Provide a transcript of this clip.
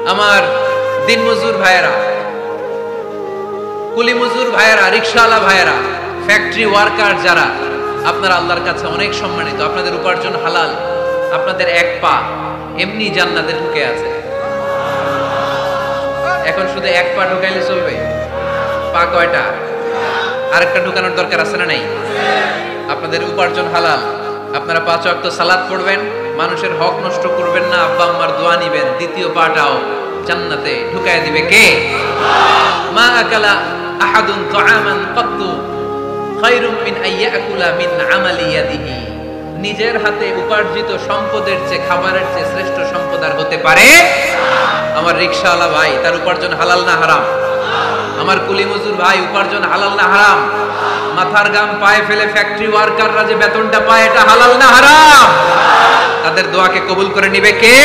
আমার দিনমজুর ভাইয়েরা, কুলি মজুর ভাইয়েরা, রিকশাওয়ালা ভাইয়েরা, ফ্যাক্টরি ওয়ার্কার যারা, আপনারা আল্লাহর কাছে অনেক সম্মানিত। আপনাদের উপার্জন হালাল। আপনাদের এক পা এমনি জান্নাতে ঢুকে আছে। এখন শুধু এক পা ঢুকাইলে চলবে? পা কয়টা? আরেকটা ঢুকানোর দরকার আছে না নাই? আপনাদের উপার্জন হালাল। আপনারা 5 ওয়াক্ত সালাত পড়বেন, মানুষের হক নষ্ট করবেন না, আব্বা আম্মার দোয়া নিবেন। দ্বিতীয় পাটাও জান্নাতে ঢুকায় দিবে কে? মা আকালা আহাদুন তাআমান কাত্তু খায়রুম মিন আইয়াকুলা মিন আমালি ইয়াদিহি। নিজের হাতে উপার্জিত সম্পদের চেয়ে, খাবারের চেয়ে শ্রেষ্ঠ সম্পদ আর হতে পারে? আমার রিকশাওয়ালা ভাই, তার উপার্জন হালাল না হারাম? আমার কুলি মজুর ভাই, উপার্জন হালাল না হারাম? মাথার গাম পায়ে ফেলে ফ্যাক্টরি ওয়ার্কাররা যে বেতনটা পায়, এটা হালাল না হারাম? তাদের দোয়াকে কবুল করে নিবে কে?